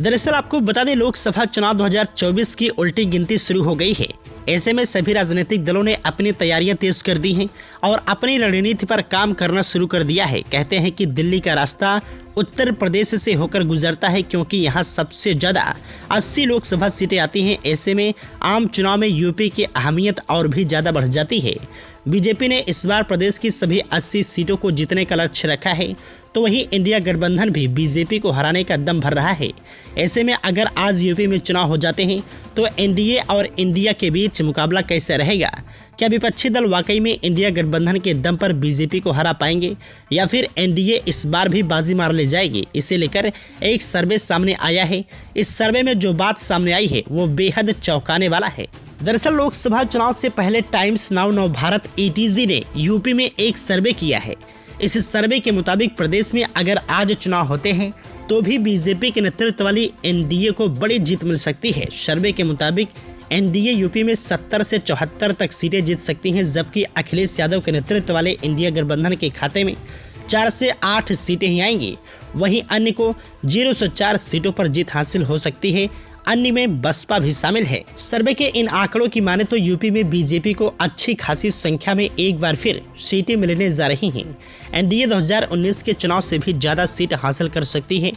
दरअसल आपको बता दें, लोकसभा चुनाव 2024 की उल्टी गिनती शुरू हो गई है। ऐसे में सभी राजनीतिक दलों ने अपनी तैयारियां तेज कर दी हैं और अपनी रणनीति पर काम करना शुरू कर दिया है। कहते हैं कि दिल्ली का रास्ता उत्तर प्रदेश से होकर गुजरता है, क्योंकि यहां सबसे ज़्यादा 80 लोकसभा सीटें आती हैं। ऐसे में आम चुनाव में यूपी की अहमियत और भी ज़्यादा बढ़ जाती है। बीजेपी ने इस बार प्रदेश की सभी 80 सीटों को जीतने का लक्ष्य रखा है, तो वहीं इंडिया गठबंधन भी बीजेपी को हराने का दम भर रहा है। ऐसे में अगर आज यूपी में चुनाव हो जाते हैं तो एनडीए और इंडिया के बीच मुकाबला कैसे रहेगा? क्या विपक्षी दल वाकई में इंडिया गठबंधन के दम पर बीजेपी को हरा पाएंगे या फिर एनडीए इस बार भी बाजी मार ले जाएगी? इसे लेकर एक सर्वे सामने आया है। इस सर्वे में जो बात सामने आई है वो बेहद चौंकाने वाला है। दरअसल लोकसभा चुनाव से पहले टाइम्स नाउ नवभारत ETZ ने यूपी में एक सर्वे किया है। इस सर्वे के मुताबिक प्रदेश में अगर आज चुनाव होते हैं तो भी बीजेपी के नेतृत्व वाली एनडीए को बड़ी जीत मिल सकती है। सर्वे के मुताबिक एनडीए यूपी में 70 से 74 तक सीटें जीत सकती हैं, जबकि अखिलेश यादव के नेतृत्व वाले इंडिया गठबंधन के खाते में 4 से 8 सीटें ही आएंगी। वहीं अन्य को 0 से 4 सीटों पर जीत हासिल हो सकती है। अन्य में बसपा भी शामिल है। सर्वे के इन आंकड़ों की माने तो यूपी में बीजेपी को अच्छी खासी संख्या में एक बार फिर सीटें मिलने जा रही हैं। एनडीए 2019 के चुनाव से भी ज़्यादा सीट हासिल कर सकती है।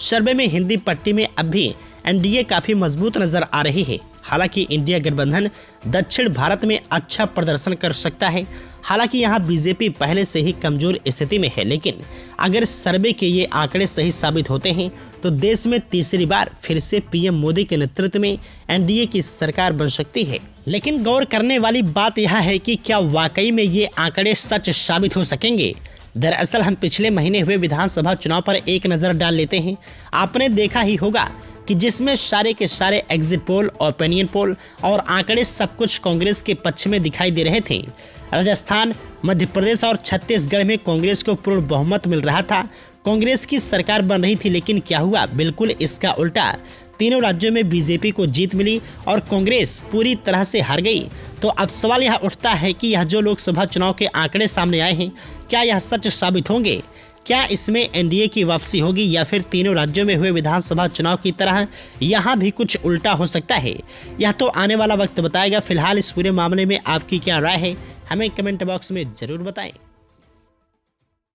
सर्वे में हिंदी पट्टी में अब भी एनडीए काफ़ी मजबूत नजर आ रही है। हालांकि इंडिया गठबंधन दक्षिण भारत में अच्छा प्रदर्शन कर सकता है। हालांकि यहां बीजेपी पहले से ही कमजोर स्थिति में है, लेकिन अगर सर्वे के ये आंकड़े सही साबित होते हैं तो देश में तीसरी बार फिर से पीएम मोदी के नेतृत्व में एनडीए की सरकार बन सकती है। लेकिन गौर करने वाली बात यह है कि क्या वाकई में ये आंकड़े सच साबित हो सकेंगे? दरअसल हम पिछले महीने हुए विधानसभा चुनाव पर एक नज़र डाल लेते हैं। आपने देखा ही होगा कि जिसमें सारे के सारे एग्जिट पोल, ओपिनियन पोल और आंकड़े सब कुछ कांग्रेस के पक्ष में दिखाई दे रहे थे। राजस्थान, मध्य प्रदेश और छत्तीसगढ़ में कांग्रेस को पूर्ण बहुमत मिल रहा था। कांग्रेस की सरकार बन रही थी, लेकिन क्या हुआ? बिल्कुल इसका उल्टा। तीनों राज्यों में बीजेपी को जीत मिली और कांग्रेस पूरी तरह से हार गई। तो अब सवाल यह उठता है कि यह जो लोकसभा चुनाव के आंकड़े सामने आए हैं, क्या यह सच साबित होंगे? क्या इसमें एनडीए की वापसी होगी या फिर तीनों राज्यों में हुए विधानसभा चुनाव की तरह यहाँ भी कुछ उल्टा हो सकता है? यह तो आने वाला वक्त बताएगा। फिलहाल इस पूरे मामले में आपकी क्या राय है, हमें कमेंट बॉक्स में ज़रूर बताएं।